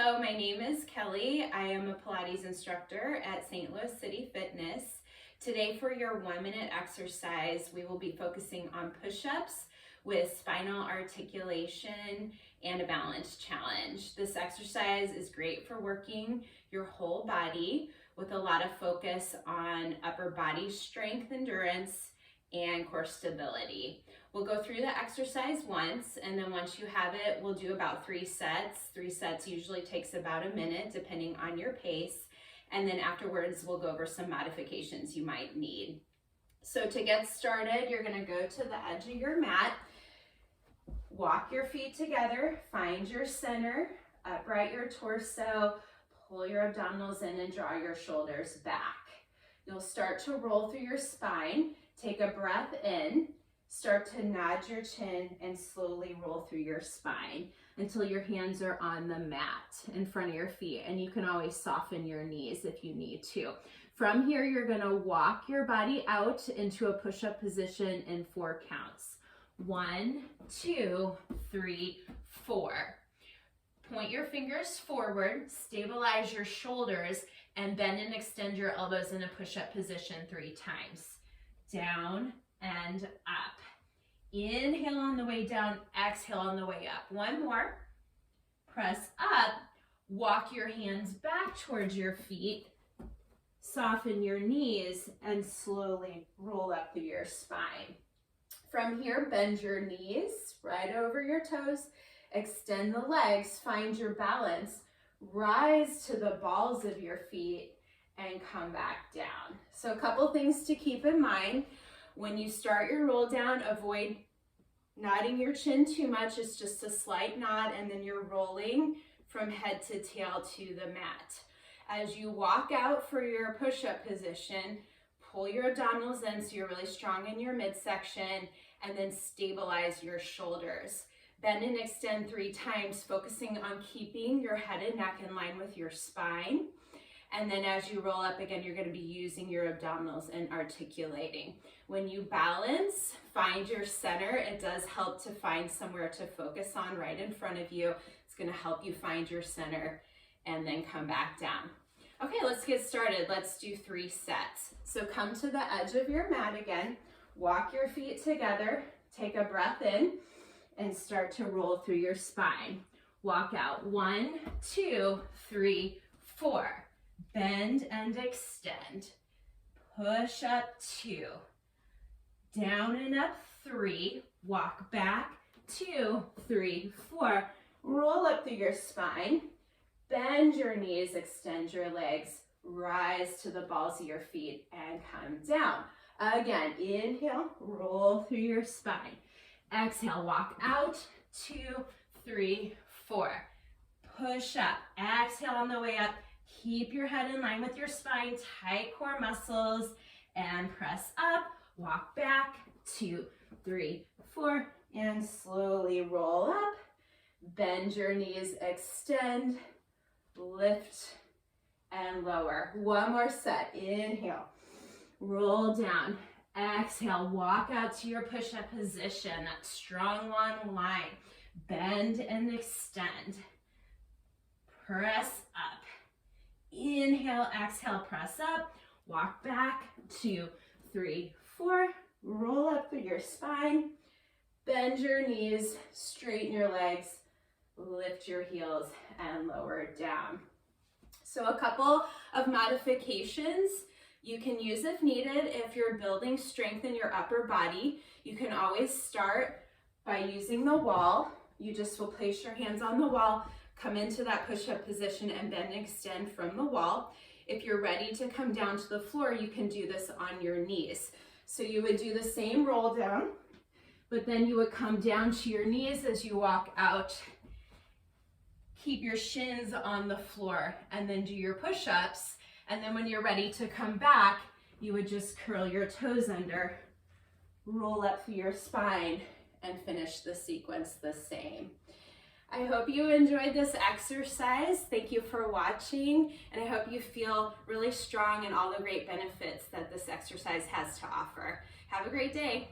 Hello, my name is Kelly. I am a Pilates instructor at St. Louis City Fitness. Today for your 1-minute exercise, we will be focusing on push-ups with spinal articulation and a balance challenge. This exercise is great for working your whole body with a lot of focus on upper body strength, endurance, and core stability. We'll go through the exercise once, and then once you have it, we'll do about 3 sets. 3 sets usually takes about a minute depending on your pace. And then afterwards, we'll go over some modifications you might need. So to get started, you're gonna go to the edge of your mat, walk your feet together, find your center, upright your torso, pull your abdominals in and draw your shoulders back. You'll start to roll through your spine. Take a breath in, start to nod your chin and slowly roll through your spine until your hands are on the mat in front of your feet, and you can always soften your knees if you need to. From here, you're gonna walk your body out into a push-up position in 4 counts. 1, 2, 3, 4. Point your fingers forward, stabilize your shoulders, and bend and extend your elbows in a push-up position 3 times. Down and up. Inhale on the way down, exhale on the way up. 1 more. Press up, walk your hands back towards your feet, soften your knees, and slowly roll up through your spine. From here, bend your knees right over your toes, extend the legs, find your balance, rise to the balls of your feet, and come back down. So a couple things to keep in mind. When you start your roll down, avoid nodding your chin too much. It's just a slight nod, and then you're rolling from head to tail to the mat. As you walk out for your push-up position, pull your abdominals in so you're really strong in your midsection, and then stabilize your shoulders. Bend and extend 3 times, focusing on keeping your head and neck in line with your spine. And then as you roll up again, you're gonna be using your abdominals and articulating. When you balance, find your center. It does help to find somewhere to focus on right in front of you. It's gonna help you find your center and then come back down. Okay, let's get started. Let's do 3 sets. So come to the edge of your mat again, walk your feet together, take a breath in, and start to roll through your spine. Walk out. 1, 2, 3, 4. Bend and extend. Push up 2. Down and up 3. Walk back 2, 3, 4. Roll up through your spine. Bend your knees, extend your legs. Rise to the balls of your feet and come down. Again, inhale, roll through your spine. Exhale, walk out 2, 3, 4. Push up. Exhale on the way up. Keep your head in line with your spine, tight core muscles, and press up, walk back, 2, 3, 4, and slowly roll up. Bend your knees, extend, lift, and lower. 1 more set. Inhale, roll down. Exhale, walk out to your push-up position, that strong long line. Bend and extend. Press up. Inhale, exhale, press up, walk back, 2, 3, 4, roll up through your spine, bend your knees, straighten your legs, lift your heels, and lower down. So a couple of modifications you can use if needed. If you're building strength in your upper body, you can always start by using the wall. You just will place your hands on the wall, come into that push-up position, and bend and extend from the wall. If you're ready to come down to the floor, you can do this on your knees. So you would do the same roll down, but then you would come down to your knees as you walk out. Keep your shins on the floor, and then do your push-ups. And then when you're ready to come back, you would just curl your toes under, roll up through your spine, and finish the sequence the same. I hope you enjoyed this exercise. Thank you for watching, and I hope you feel really strong in all the great benefits that this exercise has to offer. Have a great day.